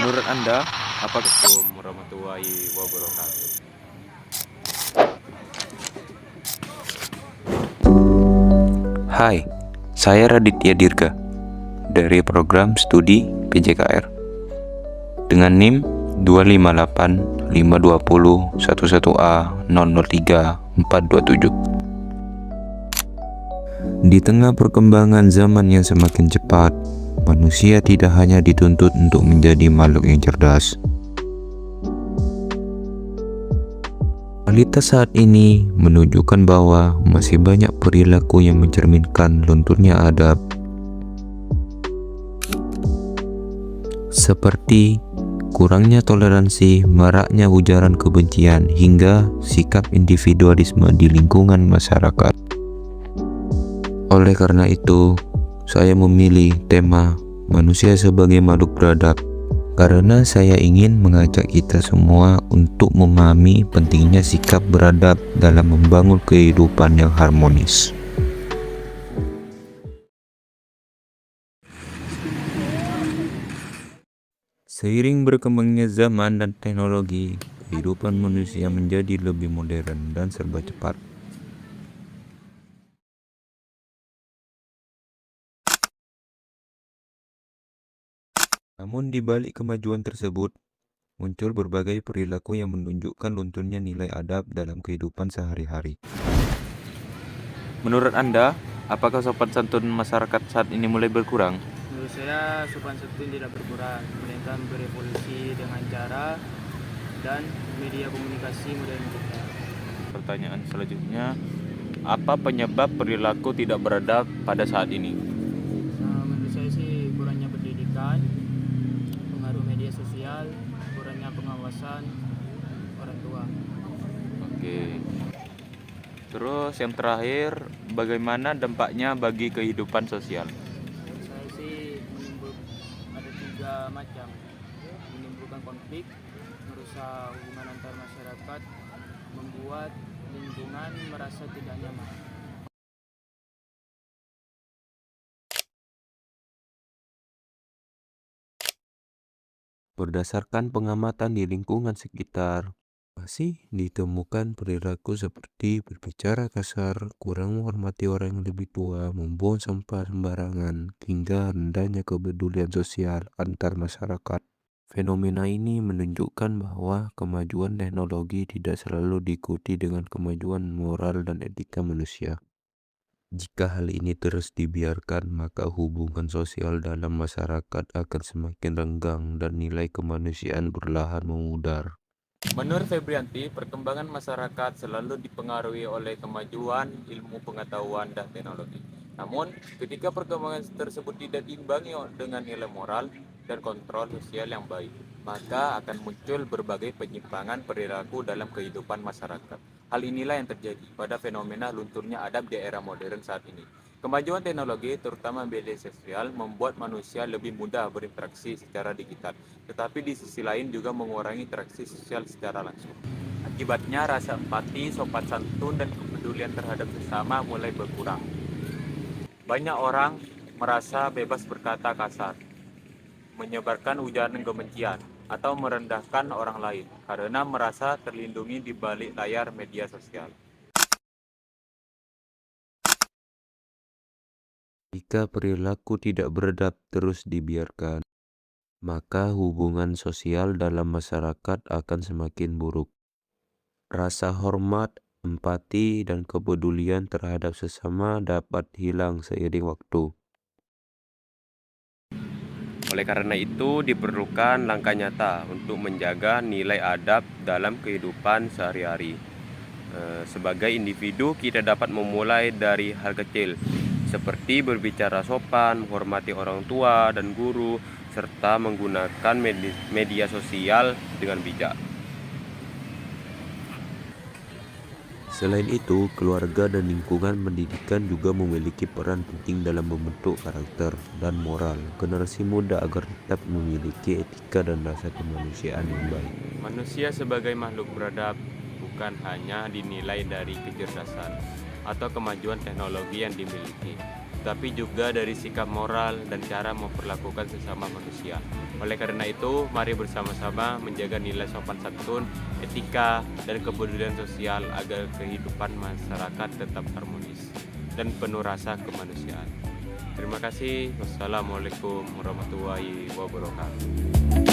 Menurut Anda, apakah Assalamualaikum warahmatullahi wabarakatuh? Hai, saya Raditya Dirga dari program studi PJKR dengan NIM 258520111A003 Di tengah perkembangan zaman yang semakin cepat, manusia tidak hanya dituntut untuk menjadi makhluk yang cerdas. Realitas saat ini menunjukkan bahwa masih banyak perilaku yang mencerminkan lunturnya adab, seperti kurangnya toleransi, maraknya ujaran kebencian, hingga sikap individualisme di lingkungan masyarakat. Oleh karena itu, saya memilih tema manusia sebagai makhluk beradab, karena saya ingin mengajak kita semua untuk memahami pentingnya sikap beradab dalam membangun kehidupan yang harmonis. Seiring berkembangnya zaman dan teknologi, kehidupan manusia menjadi lebih modern dan serba cepat. Namun di balik kemajuan tersebut, muncul berbagai perilaku yang menunjukkan lunturnya nilai adab dalam kehidupan sehari-hari. Menurut Anda, apakah sopan santun masyarakat saat ini mulai berkurang? Menurut saya sopan santun tidak berkurang, melainkan berevolusi dengan cara dan media komunikasi modern kita. Pertanyaan selanjutnya, apa penyebab perilaku tidak beradab pada saat ini? Menurut saya sih kurangnya pendidikan, pengaruh media sosial, kurangnya pengawasan orang tua. Oke. Terus yang terakhir, bagaimana dampaknya bagi kehidupan sosial? Menurut saya sih ada 3 macam, menimbulkan konflik, merusak hubungan antar masyarakat, membuat lingkungan merasa tidak nyaman. Berdasarkan pengamatan di lingkungan sekitar, masih ditemukan perilaku seperti berbicara kasar, kurang menghormati orang yang lebih tua, membuang sampah sembarangan, hingga rendahnya kepedulian sosial antar masyarakat. Fenomena ini menunjukkan bahwa kemajuan teknologi tidak selalu diikuti dengan kemajuan moral dan etika manusia. Jika hal ini terus dibiarkan, maka hubungan sosial dalam masyarakat akan semakin renggang dan nilai kemanusiaan perlahan memudar. Menurut Febrianti, perkembangan masyarakat selalu dipengaruhi oleh kemajuan ilmu pengetahuan dan teknologi. Namun, ketika perkembangan tersebut tidak diimbangi dengan nilai moral dan kontrol sosial yang baik, maka akan muncul berbagai penyimpangan perilaku dalam kehidupan masyarakat. Hal inilah yang terjadi pada fenomena lunturnya adab di era modern saat ini. Kemajuan teknologi, terutama media sosial, membuat manusia lebih mudah berinteraksi secara digital, tetapi di sisi lain juga mengurangi interaksi sosial secara langsung. Akibatnya, rasa empati, sopan santun, dan kepedulian terhadap sesama mulai berkurang. Banyak orang merasa bebas berkata kasar, menyebarkan ujaran kebencian, atau merendahkan orang lain karena merasa terlindungi di balik layar media sosial. Jika perilaku tidak beradab terus dibiarkan, maka hubungan sosial dalam masyarakat akan semakin buruk. Rasa hormat, empati, dan kepedulian terhadap sesama dapat hilang seiring waktu. Oleh karena itu, diperlukan langkah nyata untuk menjaga nilai adab dalam kehidupan sehari-hari. Sebagai individu, kita dapat memulai dari hal kecil, seperti berbicara sopan, menghormati orang tua dan guru, serta menggunakan media sosial dengan bijak. Selain itu, keluarga dan lingkungan pendidikan juga memiliki peran penting dalam membentuk karakter dan moral generasi muda agar tetap memiliki etika dan rasa kemanusiaan yang baik. Manusia sebagai makhluk beradab bukan hanya dinilai dari kecerdasan atau kemajuan teknologi yang dimiliki, tetapi juga dari sikap moral dan cara memperlakukan sesama manusia. Oleh karena itu, mari bersama-sama menjaga nilai sopan santun, etika, dan kepedulian sosial agar kehidupan masyarakat tetap harmonis dan penuh rasa kemanusiaan. Terima kasih. Wassalamualaikum warahmatullahi wabarakatuh.